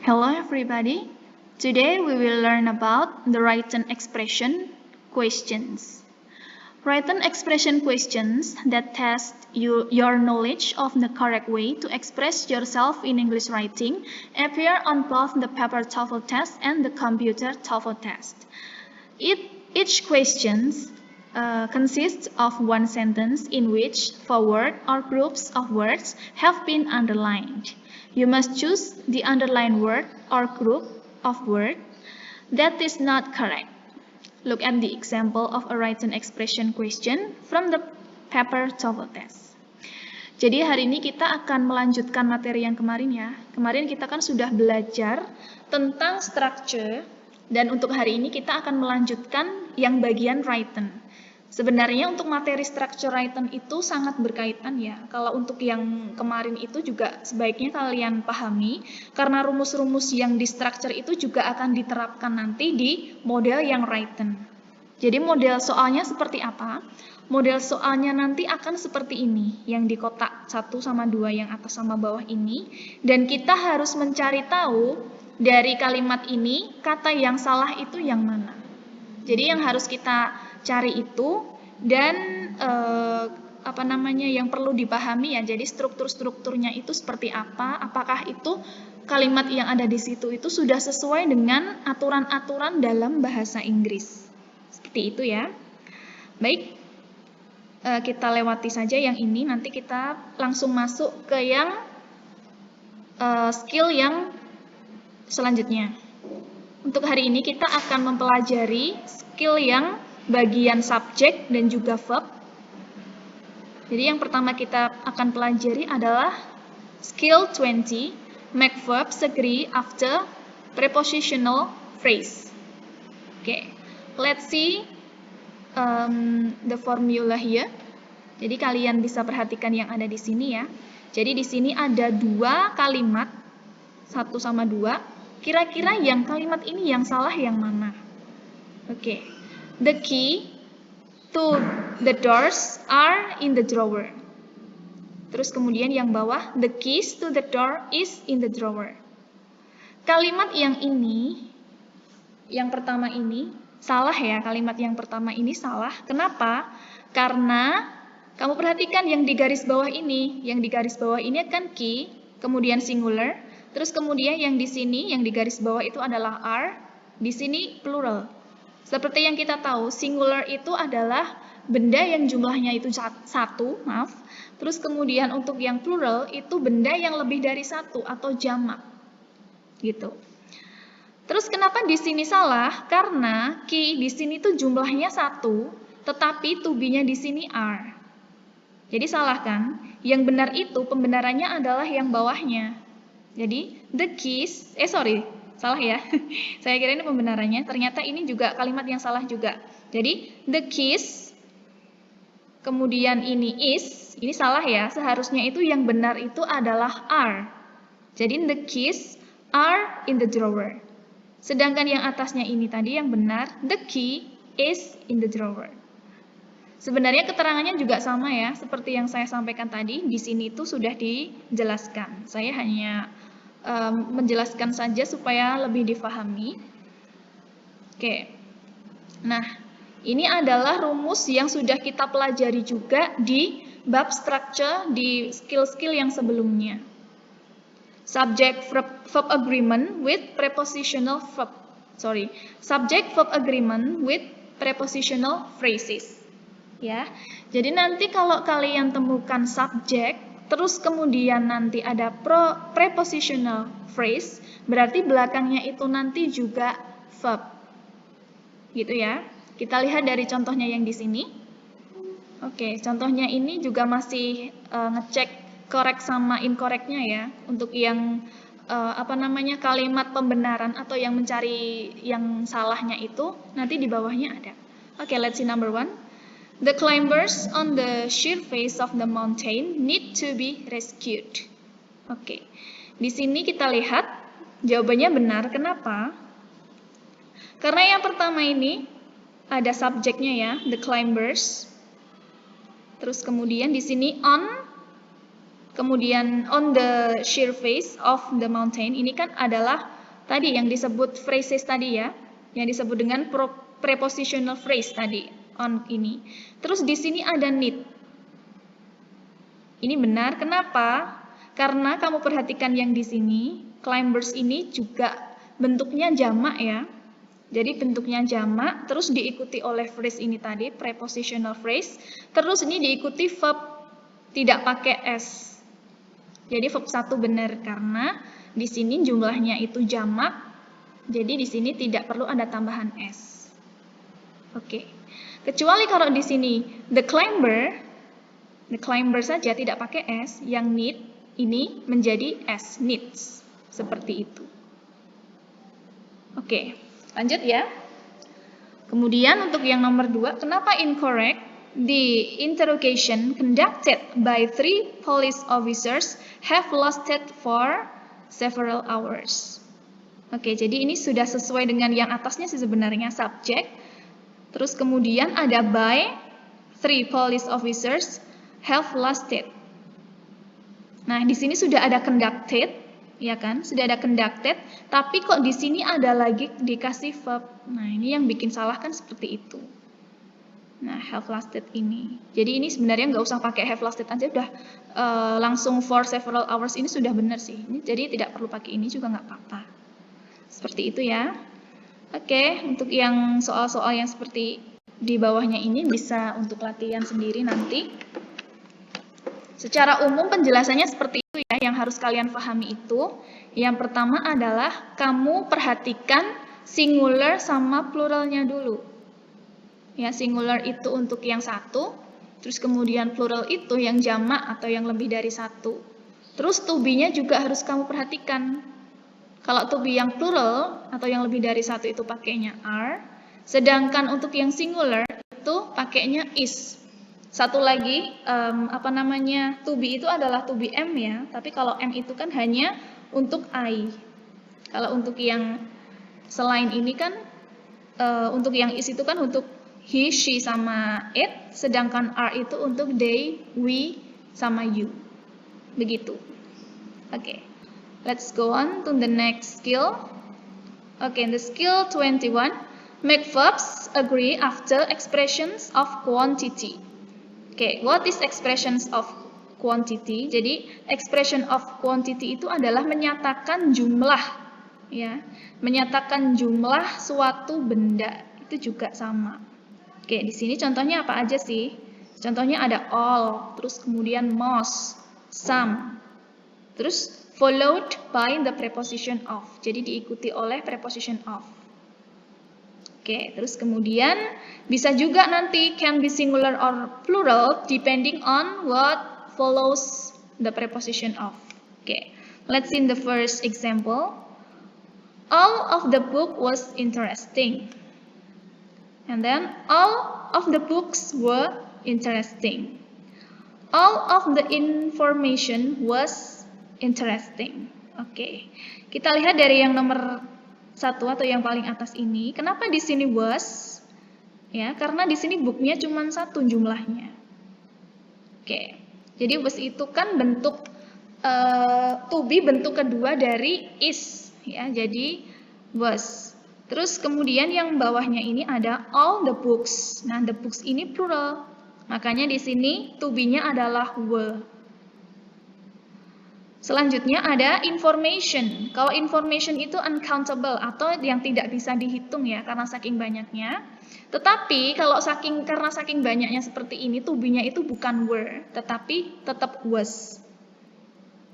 Hello everybody. Today we will learn about the written expression questions. Written expression questions that test your knowledge of the correct way to express yourself in English writing appear on both the paper TOEFL test and the computer TOEFL test. Each question consists of one sentence in which a word or groups of words have been underlined. You must choose the underlined word or group of words that is not correct. Look at the example of a written expression question from the paper TOEFL test. Jadi hari ini kita akan melanjutkan materi yang kemarin ya. Kemarin kita kan sudah belajar tentang structure dan untuk hari ini kita akan melanjutkan yang bagian written. Sebenarnya untuk materi structure written itu sangat berkaitan ya. Kalau untuk yang kemarin itu juga sebaiknya kalian pahami karena rumus-rumus yang di structure itu juga akan diterapkan nanti di model yang written. Jadi model soalnya seperti apa? Model soalnya nanti akan seperti ini, yang di kotak 1 sama 2 yang atas sama bawah ini. Dan kita harus mencari tahu dari kalimat ini kata yang salah itu yang mana. Jadi yang harus kita cari itu dan yang perlu dipahami ya. Jadi struktur-strukturnya itu seperti apa? Apakah itu kalimat yang ada di situ itu sudah sesuai dengan aturan-aturan dalam bahasa Inggris? Seperti itu ya. Baik, kita lewati saja yang ini. Nanti kita langsung masuk ke yang skill yang selanjutnya. Untuk hari ini kita akan mempelajari skill yang bagian subjek dan juga verb. Jadi yang pertama kita akan pelajari adalah skill 20, make verbs agree after prepositional phrase. Okay, let's see the formula here. Jadi kalian bisa perhatikan yang ada di sini ya. Jadi di sini ada dua kalimat, 1 sama 2. Kira-kira yang kalimat ini yang salah yang mana? Oke. The key to the doors are in the drawer. Terus kemudian yang bawah, the keys to the door is in the drawer. Kalimat yang ini, yang pertama ini, salah ya. Kalimat yang pertama ini salah. Kenapa? Karena kamu perhatikan yang di garis bawah ini. Yang di garis bawah ini kan key, kemudian singular. Terus kemudian yang di sini, yang di garis bawah itu adalah are, di sini plural. Seperti yang kita tahu, singular itu adalah benda yang jumlahnya itu satu, maaf. Terus kemudian untuk yang plural itu benda yang lebih dari satu atau jamak. Gitu. Terus kenapa di sini salah? Karena key di sini tuh jumlahnya satu, tetapi to be-nya di sini are. Jadi salah kan? Yang benar itu pembenarannya adalah yang bawahnya. Jadi, the keys, salah ya. Saya kira ini pembenarannya, ternyata ini juga kalimat yang salah juga. Jadi, the keys, kemudian ini is, ini salah ya. Seharusnya itu yang benar itu adalah are. Jadi, the keys are in the drawer. Sedangkan yang atasnya ini tadi yang benar, the key is in the drawer. Sebenarnya keterangannya juga sama ya, seperti yang saya sampaikan tadi, di sini itu sudah dijelaskan. Saya hanya menjelaskan saja supaya lebih difahami. Oke. Nah, ini adalah rumus yang sudah kita pelajari juga di bab structure di skill-skill yang sebelumnya. Subject verb agreement with prepositional verb. Subject verb agreement with prepositional phrases. Ya. Jadi nanti kalau kalian temukan subjek terus kemudian nanti ada prepositional phrase, berarti belakangnya itu nanti juga verb. Gitu ya. Kita lihat dari contohnya yang di sini. Oke, contohnya ini juga masih ngecek correct sama incorrectnya ya. Untuk yang kalimat pembenaran atau yang mencari yang salahnya itu nanti di bawahnya ada. Oke, let's see number 1. The climbers on the sheer face of the mountain need to be rescued. Oke, di sini kita lihat jawabannya benar. Kenapa? Karena yang pertama ini ada subjeknya ya, the climbers. Terus kemudian di sini on, kemudian on the sheer face of the mountain. Ini kan adalah tadi yang disebut phrases tadi ya, yang disebut dengan prepositional phrase tadi on ini. Terus di sini ada need. Ini benar, kenapa? Karena kamu perhatikan yang di sini, climbers ini juga bentuknya jamak ya. Jadi bentuknya jamak, terus diikuti oleh phrase ini tadi, prepositional phrase, terus ini diikuti verb tidak pakai S. Jadi verb 1 benar karena di sini jumlahnya itu jamak, jadi di sini tidak perlu ada tambahan S. Oke. Kecuali kalau di sini the climber saja tidak pakai S, yang need ini menjadi S, needs. Seperti itu. Oke, lanjut ya. Kemudian untuk yang nomor 2, kenapa incorrect? The interrogation conducted by 3 police officers have lasted for several hours. Oke, jadi ini sudah sesuai dengan yang atasnya sih sebenarnya, subject. Terus kemudian ada by 3 police officers have lasted. Nah, di sini sudah ada conducted, ya kan? Sudah ada conducted, tapi kok di sini ada lagi dikasih verb. Nah, ini yang bikin salah kan seperti itu. Nah, have lasted ini. Jadi ini sebenarnya nggak usah pakai have lasted aja, udah langsung for several hours ini sudah benar sih. Jadi tidak perlu pakai ini juga nggak apa-apa. Seperti itu ya. Oke, untuk yang soal-soal yang seperti di bawahnya ini bisa untuk latihan sendiri nanti. Secara umum penjelasannya seperti itu ya, yang harus kalian pahami itu. Yang pertama adalah kamu perhatikan singular sama pluralnya dulu. Ya, singular itu untuk yang satu, terus kemudian plural itu yang jamak atau yang lebih dari satu. Terus to be-nya juga harus kamu perhatikan. Kalau to be yang plural atau yang lebih dari satu itu pakainya are, sedangkan untuk yang singular itu pakainya is. Satu lagi, to be itu adalah to be am ya, tapi kalau am itu kan hanya untuk I. Kalau untuk yang selain ini kan, untuk yang is itu kan untuk he, she, sama it, sedangkan are itu untuk they, we, sama you. Begitu. Oke. Let's go on to the next skill. Okay, the skill 21. Make verbs agree after expressions of quantity. Okay, what is expressions of quantity? Jadi, expression of quantity itu adalah menyatakan jumlah. Ya, menyatakan jumlah suatu benda. Itu juga sama. Oke, di sini contohnya apa aja sih? Contohnya ada all, terus kemudian most, some. Terus followed by the preposition of. Jadi diikuti oleh preposition of. Oke, terus kemudian bisa juga nanti can be singular or plural depending on what follows the preposition of. Oke, let's see in the first example. All of the book was interesting. And then all of the books were interesting. All of the information was interesting. Oke, kita lihat dari yang nomor 1 atau yang paling atas ini. Kenapa di sini was? Ya, karena di sini booknya cuma 1 jumlahnya. Oke, jadi was itu kan bentuk to be bentuk kedua dari is. Ya, jadi was. Terus kemudian yang bawahnya ini ada all the books. Nah, the books ini plural. Makanya di sini to be-nya adalah were. Selanjutnya ada information. Kalau information itu uncountable atau yang tidak bisa dihitung ya karena saking banyaknya. Tetapi kalau karena saking banyaknya seperti ini, to be-nya itu bukan were, tetapi tetap was.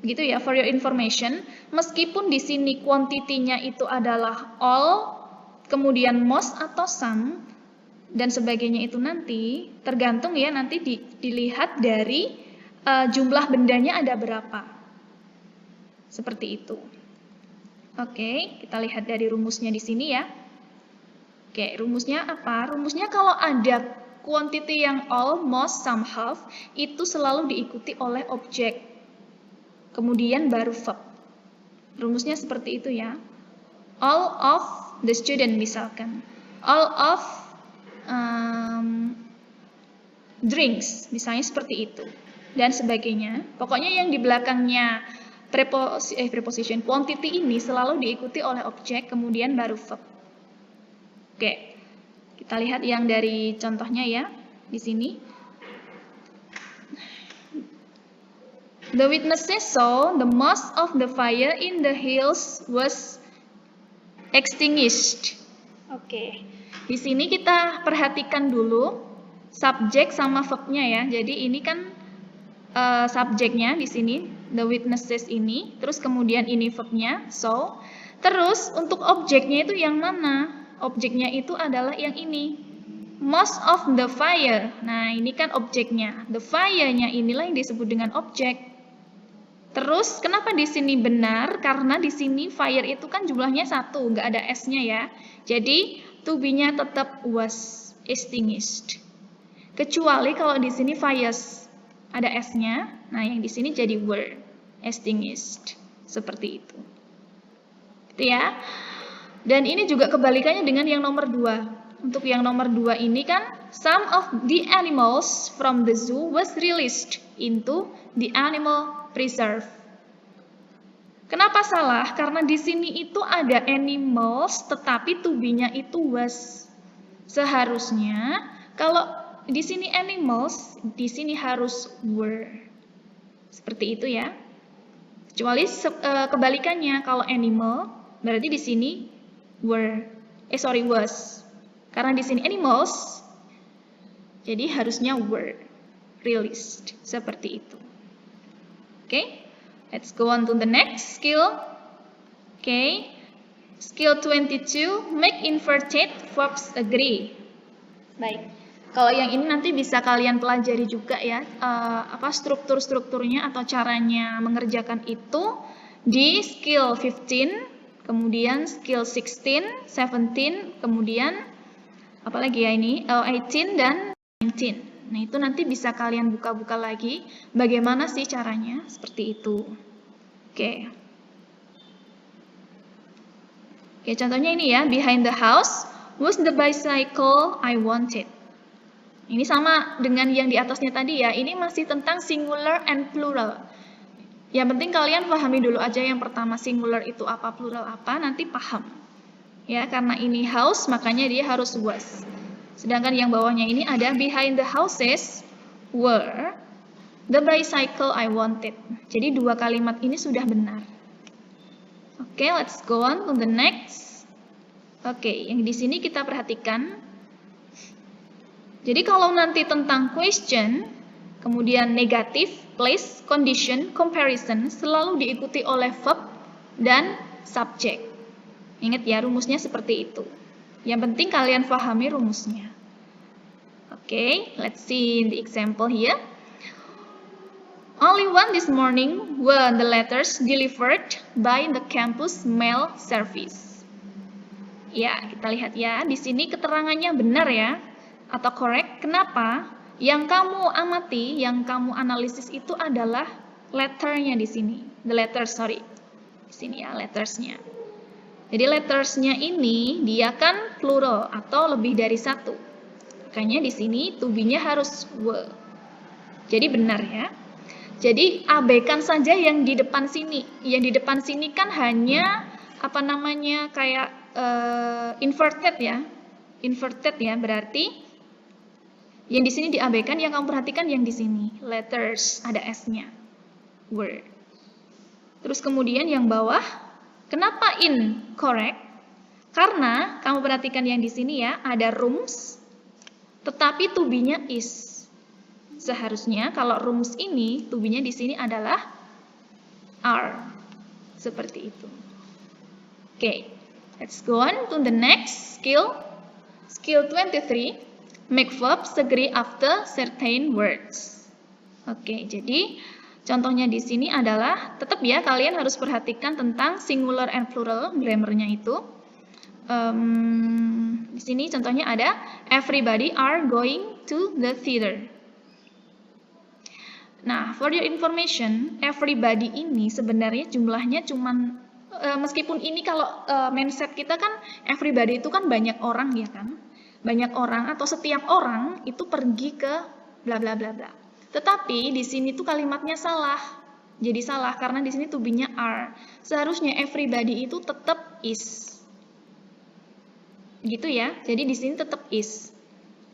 Gitu ya, for your information. Meskipun di sini quantity-nya itu adalah all, kemudian most atau some, dan sebagainya itu nanti, tergantung ya, nanti dilihat dari jumlah bendanya ada berapa. Seperti itu. Oke, kita lihat dari rumusnya di sini ya. Oke, rumusnya apa? Rumusnya kalau ada quantity yang all, most, some, have, itu selalu diikuti oleh objek. Kemudian baru verb. Rumusnya seperti itu ya. All of the student misalkan. All of drinks, misalnya seperti itu. Dan sebagainya. Pokoknya yang di belakangnya preposition quantity ini selalu diikuti oleh objek, kemudian baru verb. Oke, kita lihat yang dari contohnya ya, di sini. The witnesses saw the most of the fire in the hills was extinguished. Oke, di sini kita perhatikan dulu subjek sama verbnya ya. Jadi ini kan subjeknya di sini, the witnesses ini, terus kemudian ini verbnya, so. Terus untuk objeknya itu yang mana? Objeknya itu adalah yang ini, most of the fire. Nah, ini kan objeknya. The fire-nya inilah yang disebut dengan objek. Terus, kenapa di sini benar? Karena di sini fire itu kan jumlahnya 1, nggak ada S-nya ya. Jadi, to be-nya tetap was extinguished. Kecuali kalau di sini fires, ada S-nya. Nah, yang di sini jadi were extinguished. Seperti itu. Gitu ya. Dan ini juga kebalikannya dengan yang nomor 2. Untuk yang nomor 2 ini kan, some of the animals from the zoo was released into the animal preserve. Kenapa salah? Karena di sini itu ada animals, tetapi to be-nya itu was. Seharusnya kalau di sini animals, di sini harus were. Seperti itu ya. Kecuali kebalikannya, kalau animal berarti di sini was. Karena di sini animals, jadi harusnya were released. Seperti itu. Okay, let's go on to the next skill. Okay, skill 22, make inverted verbs agree. Baik, kalau yang ini nanti bisa kalian pelajari juga ya, struktur-strukturnya atau caranya mengerjakan itu di skill 15, kemudian skill 16, 17, kemudian apalagi ya ini, 18 dan 19. Nah, itu nanti bisa kalian buka-buka lagi bagaimana sih caranya, seperti itu. Oke. Oke, contohnya ini ya, behind the house was the bicycle I wanted. Ini sama dengan yang di atasnya tadi ya, ini masih tentang singular and plural. Yang penting kalian pahami dulu aja yang pertama singular itu apa, plural apa, nanti paham. Ya, karena ini house, makanya dia harus was. Sedangkan yang bawahnya ini ada behind the houses were the bicycle I wanted. Jadi dua kalimat ini sudah benar. Oke, let's go on to the next. Oke, yang di sini kita perhatikan. Jadi kalau nanti tentang question, kemudian negatif, place, condition, comparison selalu diikuti oleh verb dan subject. Ingat ya, rumusnya seperti itu. Yang penting kalian pahami rumusnya. Okay, let's see the example here. Only one this morning were the letters delivered by the campus mail service. Ya, kita lihat ya, di sini keterangannya benar ya, atau correct. Kenapa? Yang kamu amati, yang kamu analisis itu adalah letternya di sini. The letters, sorry. Di sini ya, lettersnya. Jadi lettersnya ini dia kan plural atau lebih dari satu. Makanya di sini to be-nya harus were. Jadi benar ya. Jadi abaikan saja yang di depan sini. Yang di depan sini kan hanya kayak inverted ya. Inverted ya, berarti yang di sini diabaikan, yang kamu perhatikan yang di sini letters ada s-nya. Were. Terus kemudian yang bawah, kenapa incorrect? Karena kamu perhatikan yang di sini ya, ada rooms, tetapi to be-nya is. Seharusnya kalau rooms ini, to be-nya di sini adalah are. Seperti itu. Oke, let's go on to the next skill. Skill 23, make verbs agree after certain words. Oke, jadi contohnya di sini adalah, tetap ya kalian harus perhatikan tentang singular and plural, grammarnya itu. Di sini contohnya ada, everybody are going to the theater. Nah, for your information, everybody ini sebenarnya jumlahnya cuman, meskipun ini kalau mindset kita kan, everybody itu kan banyak orang ya kan. Banyak orang atau setiap orang itu pergi ke bla bla bla bla. Tetapi di sini tuh kalimatnya salah. Jadi salah karena di sini to be-nya are. Seharusnya everybody itu tetap is. Gitu ya. Jadi di sini tetap is.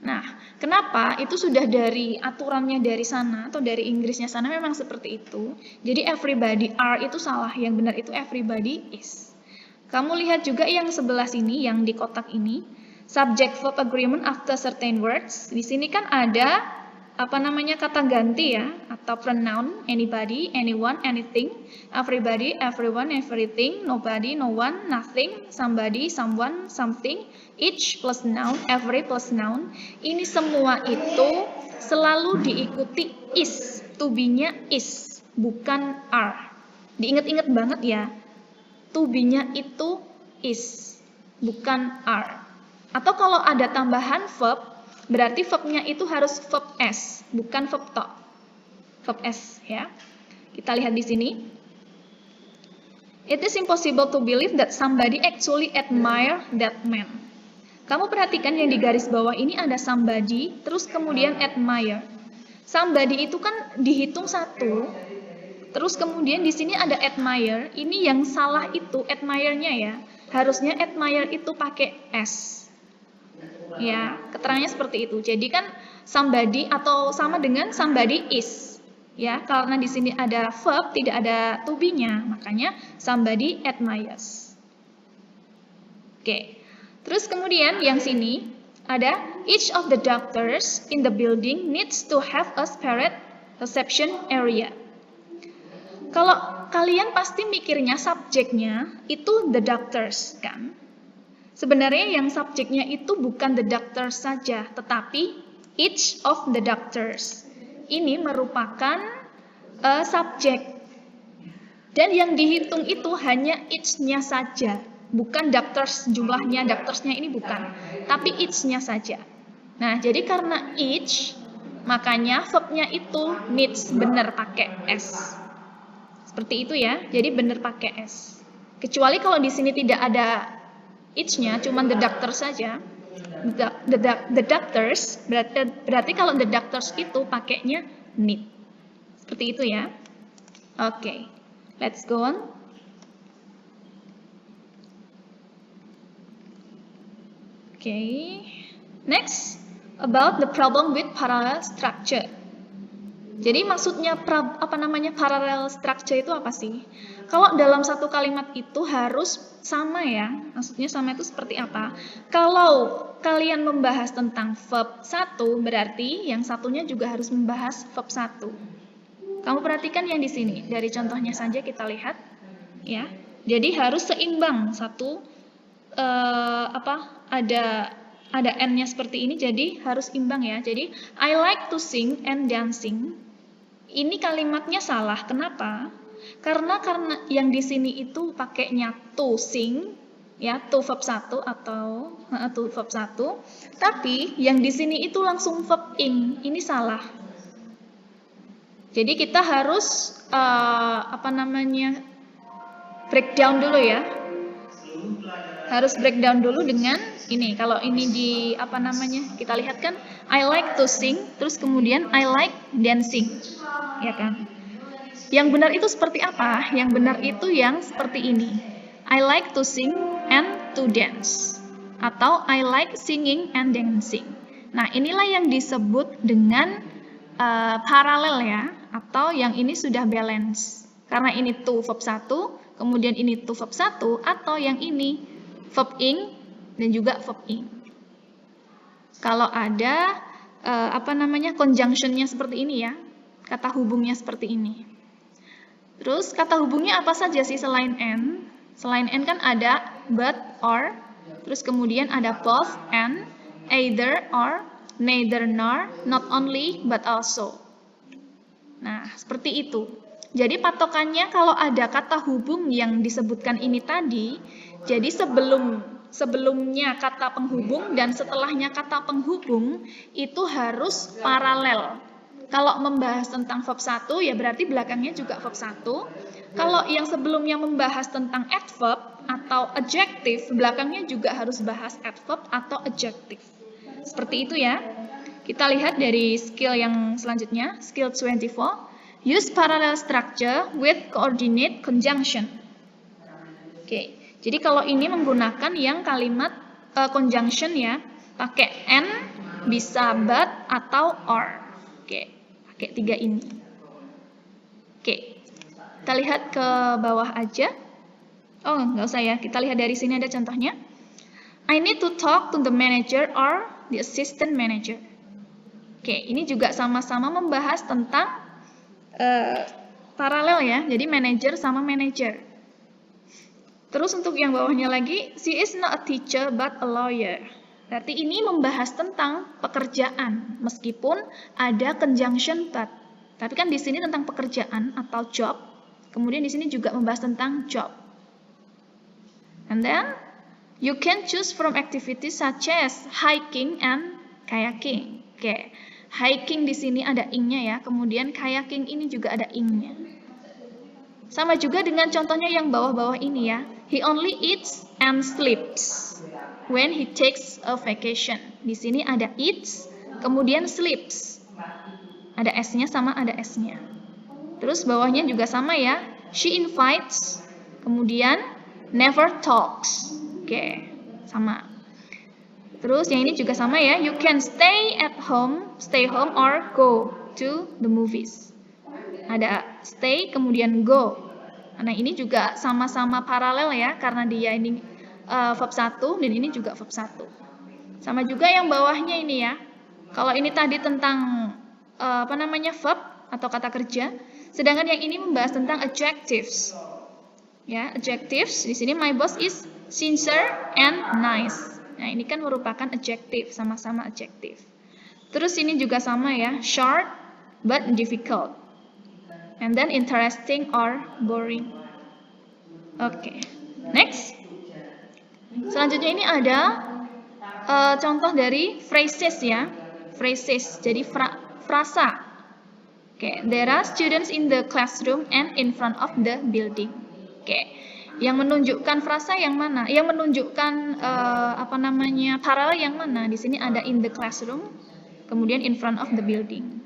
Nah, kenapa? Itu sudah dari aturannya dari sana atau dari Inggrisnya sana memang seperti itu. Jadi everybody are itu salah, yang benar itu everybody is. Kamu lihat juga yang sebelah sini, yang di kotak ini, subject verb agreement after certain words. Di sini kan ada kata ganti ya, atau pronoun anybody, anyone, anything, everybody, everyone, everything, nobody, no one, nothing, somebody, someone, something, each plus noun, every plus noun. Ini semua itu selalu diikuti is, to be-nya is, bukan are. Diingat-ingat banget ya, to be-nya itu is, bukan are. Atau kalau ada tambahan verb, berarti verb-nya itu harus verb s, bukan verb to. Verb s ya. Kita lihat di sini. It is impossible to believe that somebody actually admire that man. Kamu perhatikan yang di garis bawah ini ada somebody, terus kemudian admire. Somebody itu kan dihitung satu, terus kemudian di sini ada admire. Ini yang salah itu admire-nya ya. Harusnya admire itu pakai s. Ya, keterangannya seperti itu. Jadi kan somebody atau sama dengan somebody is. Ya, karena di sini ada verb, tidak ada to be-nya, makanya somebody admires. Oke. Terus kemudian yang sini ada each of the doctors in the building needs to have a separate reception area. Kalau kalian pasti mikirnya subjeknya itu the doctors kan? Sebenarnya yang subjeknya itu bukan the doctors saja, tetapi each of the doctors. Ini merupakan subjek. Dan yang dihitung itu hanya each-nya saja. Bukan doctors, jumlahnya doctors-nya ini bukan. Tapi each-nya saja. Nah, jadi karena each, makanya verb-nya itu needs, benar pakai s. Seperti itu ya, jadi benar pakai s. Kecuali kalau di sini tidak ada each-nya, cuman the doctor saja. The doctors, berarti kalau the doctors itu pakainya need. Seperti itu ya. Oke, let's go on. Oke, next, about the problem with parallel structure. Jadi maksudnya parallel structure itu apa sih? Kalau dalam satu kalimat itu harus sama ya. Maksudnya sama itu seperti apa? Kalau kalian membahas tentang verb 1, berarti yang satunya juga harus membahas verb 1. Kamu perhatikan yang di sini. Dari contohnya saja kita lihat ya. Jadi harus seimbang satu ada n-nya seperti ini, jadi harus imbang ya. Jadi I like to sing and dancing. Ini kalimatnya salah. Kenapa? Karena yang di sini itu pakainya to sing, ya, to verb 1 atau to verb 1. Tapi yang di sini itu langsung verb ing. Ini salah. Jadi kita harus breakdown dulu ya. Harus breakdown dulu dengan ini. Kalau ini kita lihat kan I like to sing, terus kemudian I like dancing. Ya kan? Yang benar itu seperti apa? Yang benar itu yang seperti ini. I like to sing and to dance. Atau I like singing and dancing. Nah, inilah yang disebut dengan paralel ya. Atau yang ini sudah balance. Karena ini to verb 1, kemudian ini to verb 1, atau yang ini verb ing dan juga verb ing. Kalau ada conjunction-nya seperti ini ya. Kata hubungnya seperti ini. Terus kata hubungnya apa saja sih selain n? Selain n kan ada but, or, terus kemudian ada both, and, either, or, neither, nor, not only, but also. Nah, seperti itu. Jadi patokannya kalau ada kata hubung yang disebutkan ini tadi, jadi sebelumnya kata penghubung dan setelahnya kata penghubung itu harus paralel. Kalau membahas tentang verb 1, ya berarti belakangnya juga verb 1. Kalau yang sebelumnya membahas tentang adverb atau adjective, belakangnya juga harus bahas adverb atau adjective. Seperti itu ya. Kita lihat dari skill yang selanjutnya, skill 24. Use parallel structure with coordinate conjunction. Oke, jadi kalau ini menggunakan yang kalimat conjunction ya, pakai and, bisa but atau or. Oke, pakai 3 ini. Oke, kita lihat ke bawah aja. Oh, nggak usah ya, kita lihat dari sini ada contohnya. I need to talk to the manager or the assistant manager. Oke, ini juga sama-sama membahas tentang paralel ya, jadi manager sama manager. Terus untuk yang bawahnya lagi, she is not a teacher but a lawyer. Berarti ini membahas tentang pekerjaan, meskipun ada conjunction but. Tapi kan di sini tentang pekerjaan atau job. Kemudian di sini juga membahas tentang job. And then you can choose from activities such as hiking and kayaking. Oke, hiking di sini ada ing-nya ya. Kemudian kayaking ini juga ada ing-nya. Sama juga dengan contohnya yang bawah-bawah ini ya. He only eats and sleeps when he takes a vacation. Di sini ada eats, kemudian sleeps. Ada S-nya sama ada S-nya. Terus bawahnya juga sama ya. She invites, kemudian never talks. Oke, sama. Terus yang ini juga sama ya. You can stay home or go to the movies. Ada stay, kemudian go. Nah, ini juga sama-sama paralel ya, karena dia ini verb 1 dan ini juga verb 1. Sama juga yang bawahnya ini ya. Kalau ini tadi tentang verb atau kata kerja, sedangkan yang ini membahas tentang adjectives. Ya, adjectives di sini my boss is sincere and nice. Nah, ini kan merupakan adjective, sama-sama adjective. Terus ini juga sama ya, short but difficult. And then interesting or boring. Oke, next. Selanjutnya ini ada contoh dari phrases ya. Phrases, jadi frasa. Oke, there are students in the classroom and in front of the building. Oke, yang menunjukkan frasa yang mana? Yang menunjukkan paralel yang mana? Di sini ada in the classroom, kemudian in front of the building.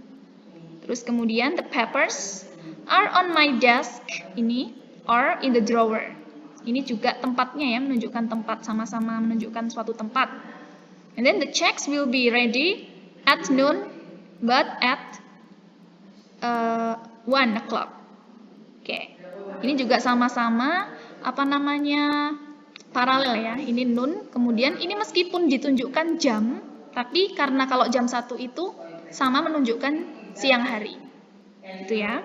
Terus kemudian the papers are on my desk, ini, or in the drawer. Ini juga tempatnya ya, menunjukkan tempat, sama-sama menunjukkan suatu tempat. And then the checks will be ready at noon, but at 1 o'clock. Oke, ini juga sama-sama paralel ya. Ini noon, kemudian ini meskipun ditunjukkan jam, tapi karena kalau jam 1 itu sama menunjukkan siang hari. Gitu ya.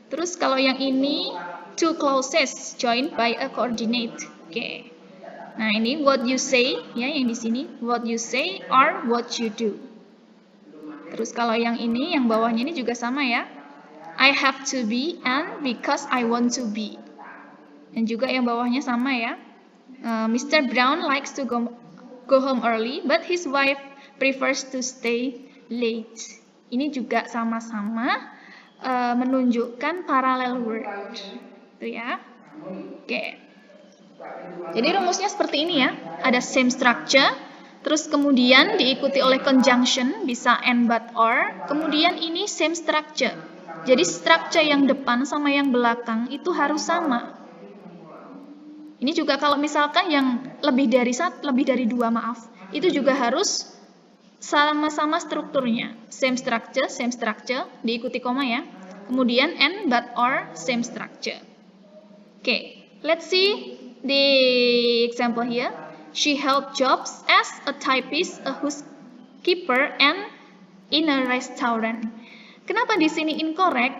Terus kalau yang ini two clauses joined by a coordinate. Oke. Nah, ini what you say ya, yang di sini what you say or what you do. Terus kalau yang ini, yang bawahnya ini juga sama ya. I have to be and because I want to be. Dan juga yang bawahnya sama ya. Mr. Brown likes to go home early, but his wife prefers to stay late. Ini juga sama-sama menunjukkan parallel word. Itu ya. Oke. Jadi rumusnya seperti ini ya. Ada same structure, terus kemudian diikuti oleh conjunction, bisa and but or. Kemudian ini same structure. Jadi structure yang depan sama yang belakang itu harus sama. Ini juga kalau misalkan yang lebih dari 2 itu juga harus sama-sama strukturnya. Same structure, diikuti koma ya. Kemudian and, but, or, same structure. Okay, let's see the example here. She held jobs as a typist, a housekeeper, and in a restaurant. Kenapa di sini incorrect?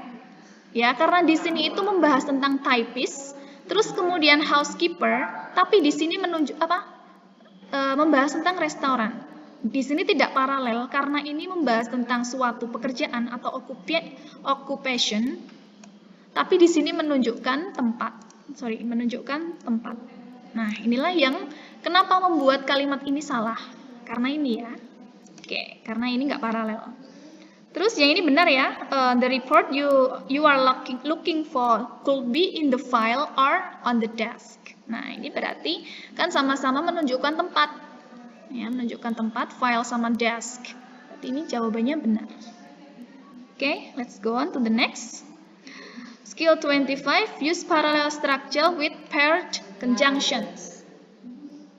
Ya, karena di sini itu membahas tentang typist, terus kemudian housekeeper, tapi di sini membahas tentang restoran. Di sini tidak paralel karena ini membahas tentang suatu pekerjaan atau occupation, tapi di sini menunjukkan tempat. Nah, inilah yang kenapa membuat kalimat ini salah. Karena ini ya. Oke, karena ini nggak paralel. Terus yang ini benar ya. The report you are looking for could be in the file or on the desk. Nah, ini berarti kan sama-sama menunjukkan tempat. Ya, menunjukkan tempat, file sama desk. Berarti ini jawabannya benar. Okay, let's go on to the next. Skill 25, use parallel structure with paired conjunctions.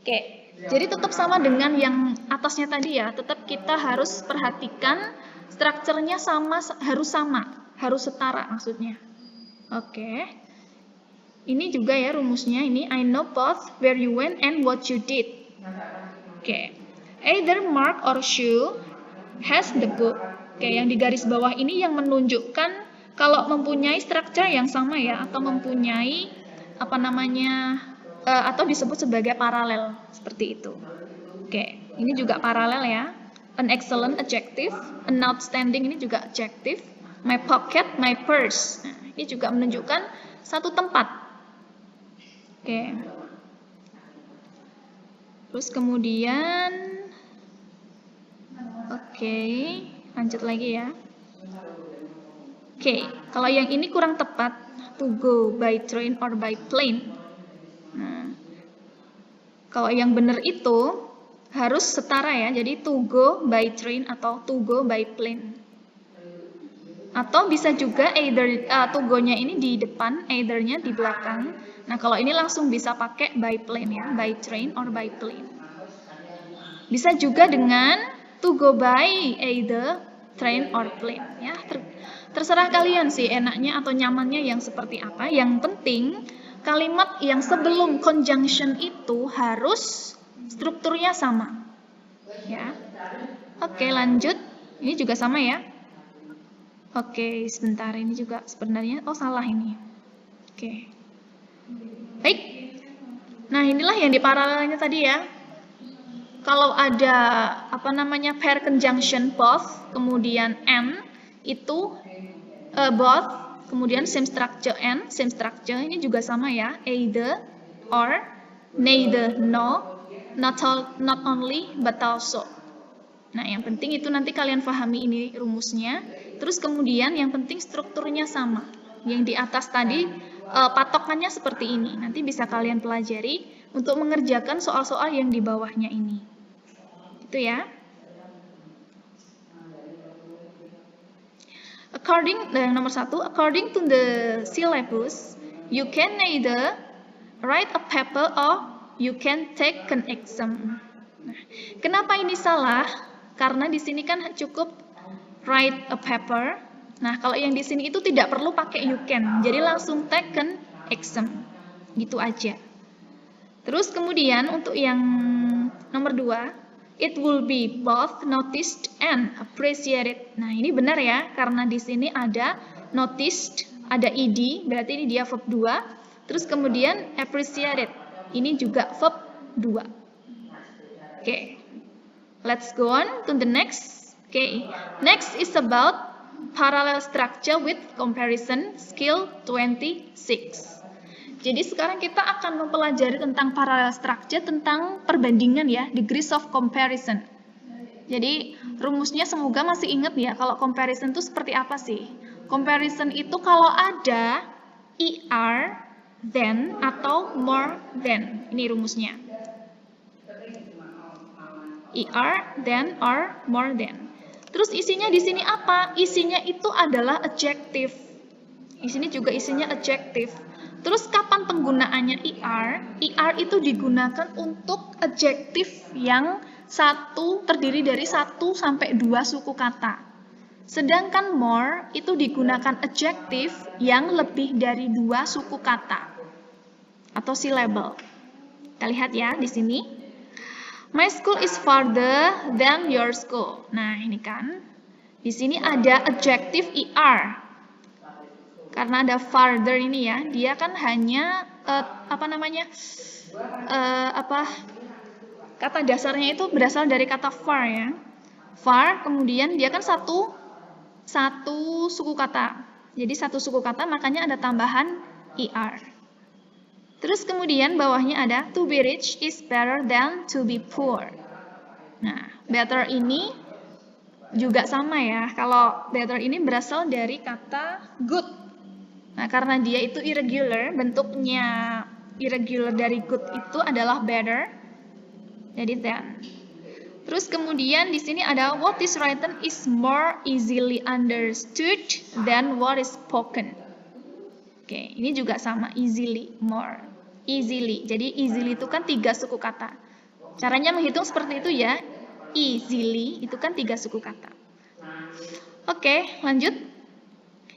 Oke, jadi tetap sama dengan yang atasnya tadi ya, tetap kita harus perhatikan strukturnya harus setara maksudnya. Oke, ini juga ya rumusnya, ini I know both where you went and what you did. Oke, either Mark or Sue has the book. Oke, yang di garis bawah ini yang menunjukkan kalau mempunyai struktur yang sama ya, atau mempunyai apa namanya, atau disebut sebagai paralel seperti itu. Oke, ini juga paralel ya. An excellent adjective, an outstanding ini juga adjective. My pocket, my purse. Nah, ini juga menunjukkan satu tempat. Oke. Terus kemudian oke, lanjut lagi ya. Oke, kalau yang ini kurang tepat, to go by train or by plane. Nah, kalau yang benar itu harus setara ya, jadi to go by train atau to go by plane. Atau bisa juga either to go-nya ini di depan, either-nya di belakang. Nah, kalau ini langsung bisa pakai by plane ya, by train or by plane. Bisa juga dengan to go by either train or plane ya. Terserah kalian sih enaknya atau nyamannya yang seperti apa. Yang penting kalimat yang sebelum conjunction itu harus strukturnya sama. Ya. Oke, lanjut. Ini juga sama ya. Oke, sebentar, ini juga sebenarnya salah ini. Oke. Baik. Nah, inilah yang di paralelnya tadi ya. Kalau ada apa namanya pair conjunction both, kemudian and itu both, kemudian same structure and same structure, ini juga sama ya, either or, neither, no, not only but also. Nah, yang penting itu nanti kalian pahami ini rumusnya. Terus kemudian yang penting strukturnya sama. Yang di atas tadi patokannya seperti ini. Nanti bisa kalian pelajari untuk mengerjakan soal-soal yang di bawahnya ini. Itu ya. Yang nomor 1, according to the syllabus, you can either write a paper or you can take an exam. Nah, kenapa ini salah? Karena di sini kan cukup write a paper. Nah, kalau yang di sini itu tidak perlu pakai you can. Jadi langsung take an exam. Gitu aja. Terus kemudian untuk yang nomor 2, it will be both noticed and appreciated. Nah, ini benar ya, karena di sini ada noticed, ada ed, berarti ini dia verb 2. Terus kemudian appreciated, ini juga verb 2. Oke. Let's go on to the next. Okay, next is about parallel structure with comparison, skill 26. Jadi sekarang kita akan mempelajari tentang parallel structure, tentang perbandingan ya, degrees of comparison. Jadi rumusnya semoga masih ingat ya, kalau comparison itu seperti apa sih? Comparison itu kalau ada er, than, atau more than. Ini rumusnya. Er, than, or more than. Terus isinya di sini apa? Isinya itu adalah adjective. Di sini juga isinya adjective. Terus kapan penggunaannya er? Er itu digunakan untuk adjective yang terdiri dari 1 sampai 2 suku kata. Sedangkan more itu digunakan adjective yang lebih dari 2 suku kata atau syllable. Kita lihat ya di sini. My school is farther than your school. Nah, ini kan. Di sini ada adjective er. Karena ada farther ini ya, dia kan hanya kata dasarnya itu berasal dari kata far ya. Far, kemudian dia kan satu suku kata. Jadi satu suku kata, makanya ada tambahan er. Terus kemudian bawahnya ada to be rich is better than to be poor. Nah, better ini juga sama ya. Kalau better ini berasal dari kata good. Nah, karena dia itu irregular, bentuknya irregular dari good itu adalah better. Jadi than. Terus kemudian di sini ada what is written is more easily understood than what is spoken. Oke, ini juga sama, easily, more, easily. Jadi easily itu kan 3 suku kata. Caranya menghitung seperti itu ya, easily itu kan 3 suku kata. Oke, lanjut.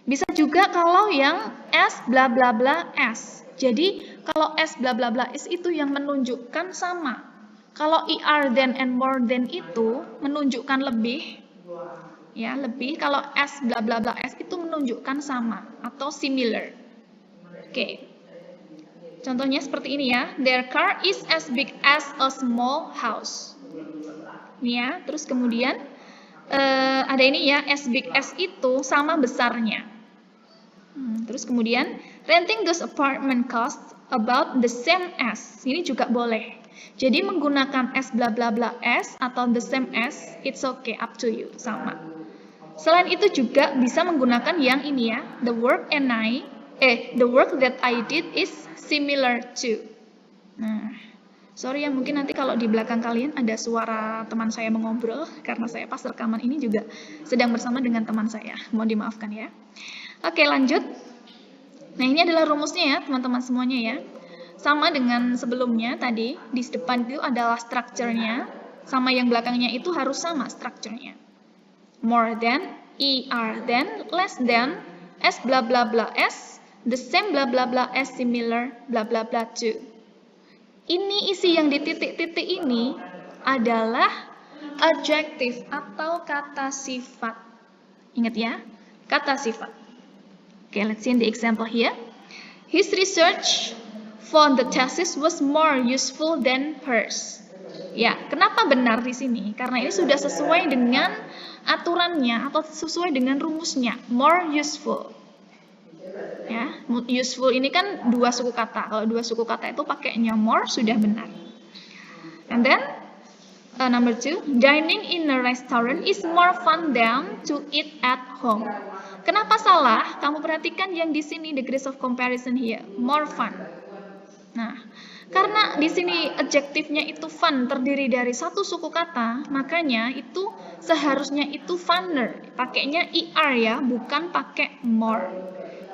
Bisa juga kalau yang s bla bla bla s. Jadi kalau s bla bla bla s itu yang menunjukkan sama. Kalau er than and more than itu menunjukkan lebih, ya lebih. Kalau s bla bla bla s itu menunjukkan sama atau similar. Oke, contohnya seperti ini ya. Their car is as big as a small house. Ini ya. Terus kemudian ada ini ya, as big as itu sama besarnya. Terus kemudian renting those apartment costs about the same as. Ini juga boleh. Jadi menggunakan as bla bla bla as atau the same as, it's okay, up to you, sama. Selain itu juga bisa menggunakan yang ini ya, the work that I did is similar to. Nah, sorry ya, mungkin nanti kalau di belakang kalian ada suara teman saya mengobrol karena saya pas rekaman ini juga sedang bersama dengan teman saya. Mohon dimaafkan ya. Oke, lanjut. Nah, ini adalah rumusnya ya, teman-teman semuanya ya. Sama dengan sebelumnya tadi, di depan itu adalah structure-nya, sama yang belakangnya itu harus sama structure-nya. More than, er than, less than, s bla bla bla s, the same bla bla bla s, similar bla bla bla to. Ini isi yang di titik-titik ini adalah adjective atau kata sifat. Ingat ya, kata sifat. Okay, let's see in the example here. His research for the thesis was more useful than hers. Ya, kenapa benar di sini? Karena ini sudah sesuai dengan aturannya atau sesuai dengan rumusnya. More useful. Ya, useful ini kan 2 suku kata. Kalau 2 suku kata itu pakainya more sudah benar. And then number 2, dining in a restaurant is more fun than to eat at home. Kenapa salah? Kamu perhatikan yang di sini degrees of comparison here, more fun. Nah, karena di sini adjektifnya itu fun terdiri dari 1 suku kata, makanya itu seharusnya itu funner. Pakainya er ya, bukan pakai more.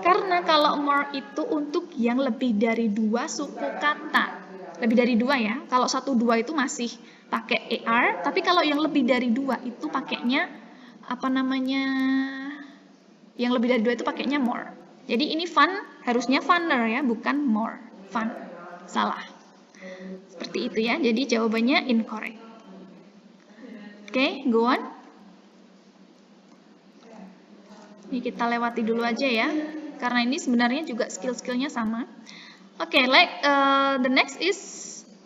Karena kalau more itu untuk yang lebih dari 2 suku kata. Lebih dari 2 ya. Kalau 1, 2 itu masih pakai er, tapi kalau yang lebih dari 2 itu pakainya apa namanya? Yang lebih dari 2 itu pakainya more. Jadi ini fun, harusnya funner ya, bukan more. Fun. Salah. Seperti itu ya. Jadi jawabannya incorrect. Oke, go on. Ini kita lewati dulu aja ya. Karena ini sebenarnya juga skill-skillnya sama. Oke, the next is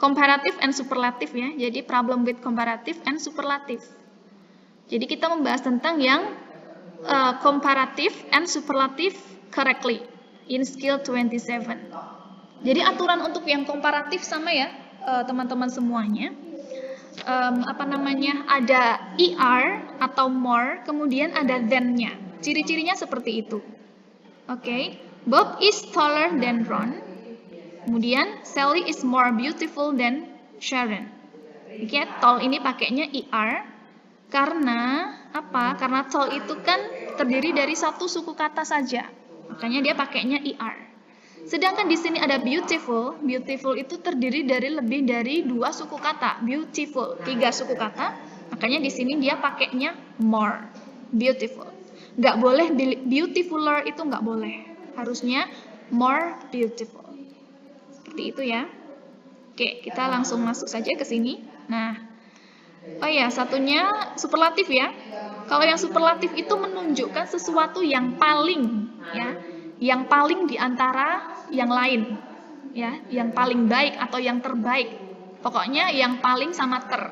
comparative and superlative ya. Jadi problem with comparative and superlative. Jadi kita membahas tentang yang comparative and superlative correctly in skill 27. Jadi aturan untuk yang komparatif sama ya teman-teman semuanya. Ada er atau more, kemudian ada than-nya. Ciri-cirinya seperti itu. Oke, Bob is taller than Ron. Kemudian Sally is more beautiful than Sharon. Oke, tall ini pakainya er. Karena apa? Karena tall itu kan terdiri dari 1 suku kata saja. Makanya dia pakainya er. Sedangkan di sini ada beautiful. Beautiful itu terdiri dari lebih dari 2 suku kata. Beautiful, 3 suku kata. Makanya di sini dia pakainya more. Beautiful. Nggak boleh beautifuler, itu nggak boleh. Harusnya more beautiful. Seperti itu ya. Oke, kita langsung masuk saja ke sini. Nah, oh ya, satunya superlatif ya. Kalau yang superlatif itu menunjukkan sesuatu yang paling ya, yang paling di antara yang lain ya, yang paling baik atau yang terbaik. Pokoknya yang paling sama ter.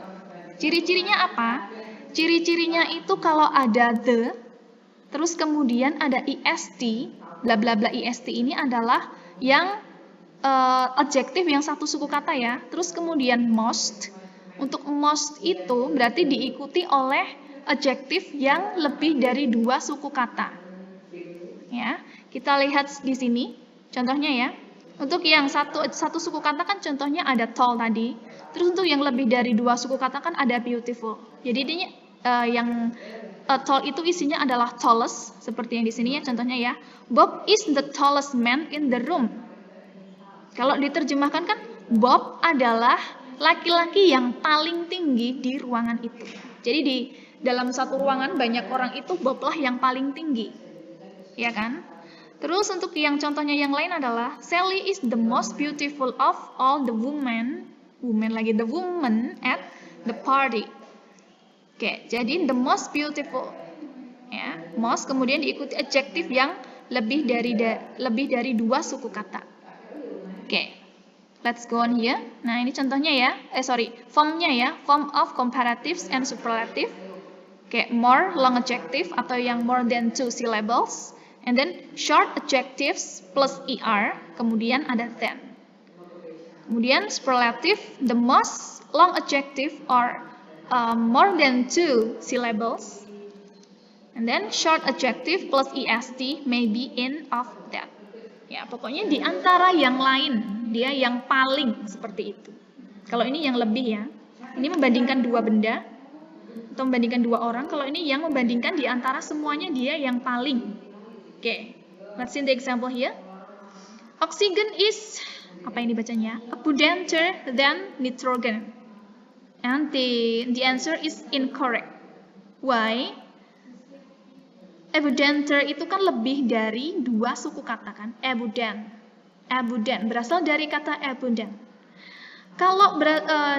Ciri-cirinya apa? Ciri-cirinya itu kalau ada the, terus kemudian ada ist, bla bla bla ist ini adalah yang adjektif yang 1 suku kata ya. Terus kemudian most. Untuk most itu berarti diikuti oleh adjektif yang lebih dari 2 suku kata. Ya, kita lihat di sini contohnya ya. Untuk yang satu suku kata kan contohnya ada tall tadi. Terus untuk yang lebih dari 2 suku kata kan ada beautiful. Jadi ini yang tall itu isinya adalah tallest, seperti yang di sini ya contohnya ya. Bob is the tallest man in the room. Kalau diterjemahkan kan Bob adalah laki-laki yang paling tinggi di ruangan itu. Jadi di dalam satu ruangan banyak orang itu Bob lah yang paling tinggi. Ya kan? Terus untuk yang contohnya yang lain adalah Sally is the most beautiful of all the women at the party. Oke, jadi the most beautiful. Ya, most kemudian diikuti adjektif yang lebih dari 2 suku kata. Oke. Let's go on here. Nah, ini contohnya ya. Formnya ya. Form of comparatives and superlative. Oke, more long adjective atau yang more than 2 syllables. And then short adjectives plus er, kemudian ada than. Kemudian superlative, the most long adjective or more than 2 syllables. And then short adjective plus est may be in of that. Ya, pokoknya di antara yang lain, dia yang paling seperti itu. Kalau ini yang lebih ya. Ini membandingkan 2 benda atau membandingkan 2 orang. Kalau ini yang membandingkan di antara semuanya dia yang paling. Oke, let's see the example here. Oxygen is, apa ini bacanya? Abundanter than nitrogen. And the answer is incorrect. Why? Abundanter itu kan lebih dari 2 suku kata kan? Abundant. Abundant berasal dari kata abundant. Kalau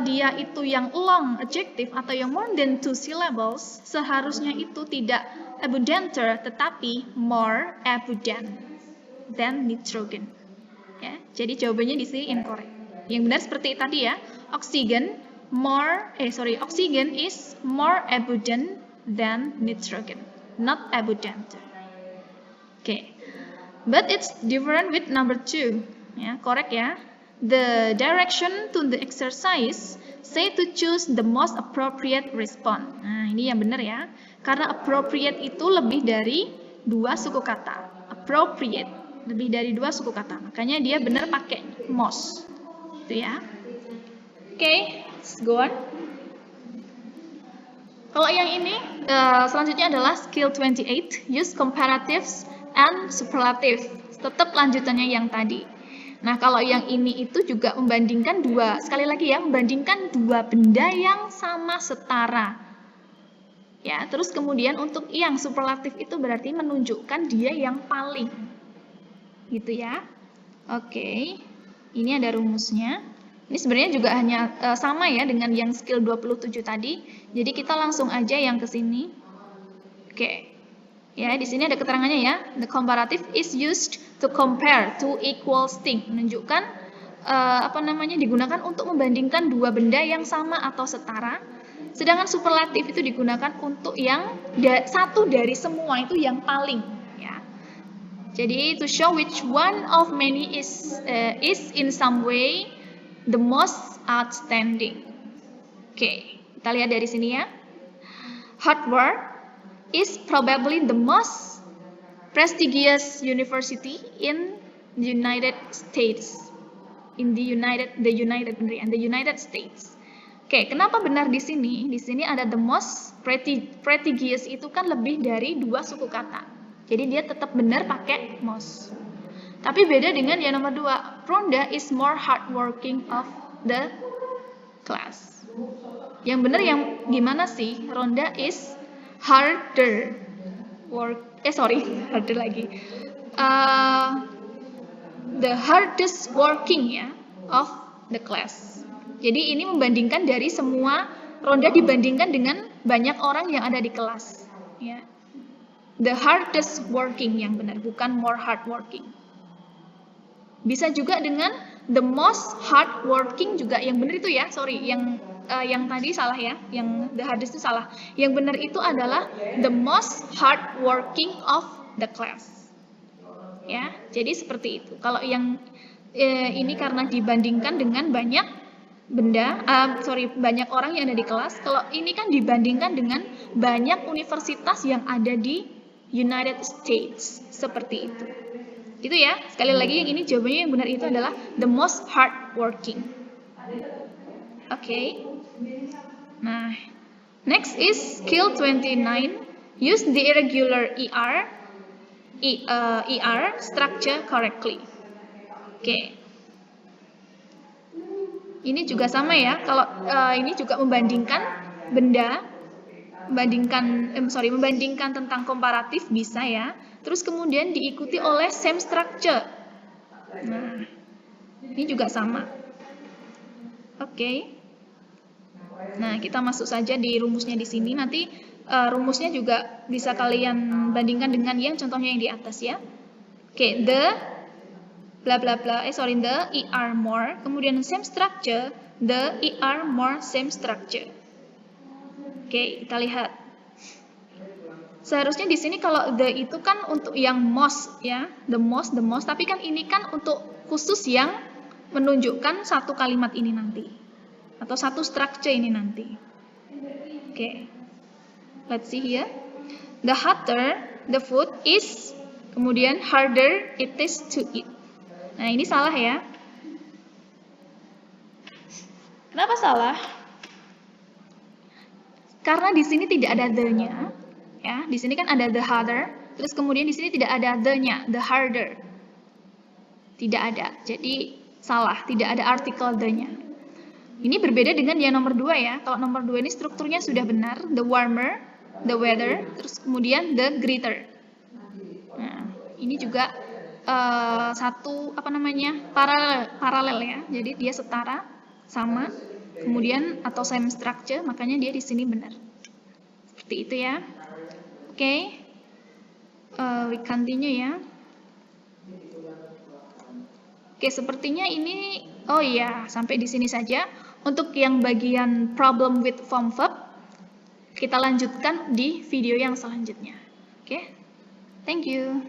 dia itu yang long adjective atau yang more than 2 syllables, seharusnya itu tidak abundanter tetapi more abundant than nitrogen. Ya, jadi jawabannya di sini incorrect. Yang benar seperti tadi ya. Oxygen is more abundant than nitrogen, not abundant. Okay. But it's different with number 2. Ya, correct ya. The direction to the exercise say to choose the most appropriate response. Nah, ini yang benar ya. Karena appropriate itu lebih dari 2 suku kata. Appropriate lebih dari 2 suku kata. Makanya dia benar pakai most. Itu ya. Oke, let's go on. Kalau yang ini selanjutnya adalah skill 28, use comparatives and superlative. Tetap lanjutannya yang tadi. Nah, kalau yang ini itu juga membandingkan 2, sekali lagi ya, membandingkan 2 benda yang sama setara. Ya, terus kemudian untuk yang superlatif itu berarti menunjukkan dia yang paling. Gitu ya. Oke. Ini ada rumusnya. Ini sebenarnya juga hanya sama ya dengan yang skill 27 tadi. Jadi kita langsung aja yang ke sini. Oke. Ya, di sini ada keterangannya ya. The comparative is used to compare two equal things. Menunjukkan digunakan untuk membandingkan 2 benda yang sama atau setara. Sedangkan superlatif itu digunakan untuk yang satu dari semua itu yang paling, ya. Jadi to show which one of many is in some way the most outstanding. Oke, kita lihat dari sini ya. Harvard is probably the most prestigious university in the United States. The United States. Oke, kenapa benar di sini? Di sini ada the most prestigious itu kan lebih dari 2 suku kata. Jadi dia tetap benar pakai most. Tapi beda dengan yang nomor 2. Rhonda is more hardworking of the class. Yang benar yang gimana sih? Rhonda is harder lagi. The hardest working ya of the class. Jadi ini membandingkan dari semua, Rhonda dibandingkan dengan banyak orang yang ada di kelas. Ya. The hardest working yang benar, bukan more hardworking. Bisa juga dengan the most hardworking juga, yang benar itu ya, yang tadi salah ya, yang the hardest itu salah. Yang benar itu adalah the most hardworking of the class. Ya, jadi seperti itu. Kalau yang ini karena dibandingkan dengan banyak banyak orang yang ada di kelas. Kalau ini kan dibandingkan dengan banyak universitas yang ada di United States, seperti itu. Gitu ya. Sekali lagi yang ini jawabannya yang benar itu adalah the most hardworking. Oke. Nah, next is skill 29. Use the irregular ER structure correctly. Oke. Ini juga sama ya. Kalau ini juga membandingkan benda, membandingkan tentang komparatif bisa ya. Terus kemudian diikuti oleh same structure. Nah, ini juga sama. Oke. Nah, kita masuk saja di rumusnya di sini. Nanti rumusnya juga bisa kalian bandingkan dengan yang contohnya yang di atas ya. Oke, the bla bla bla, the ER more, kemudian same structure, the ER more same structure. Oke, kita lihat. Seharusnya di sini kalau the itu kan untuk yang most ya, the most, tapi kan ini kan untuk khusus yang menunjukkan satu kalimat ini nanti atau satu structure ini nanti. Oke. Let's see here. The hotter the food is, kemudian harder it is to eat. Nah, ini salah ya. Kenapa salah? Karena di sini tidak ada the-nya. Ya, di sini kan ada the harder, terus kemudian di sini tidak ada the-nya, the harder. Tidak ada. Jadi salah, tidak ada artikel the-nya. Ini berbeda dengan yang nomor 2 ya. Kalau nomor 2 ini strukturnya sudah benar, the warmer, the weather, terus kemudian the greater. Nah, ini juga satu paralel ya. Jadi dia setara, sama, kemudian atau same structure, makanya dia di sini benar. Seperti itu ya. Oke. We continue ya. Oke, sepertinya ini sampai di sini saja. Untuk yang bagian problem with form verb, kita lanjutkan di video yang selanjutnya. Oke. Thank you.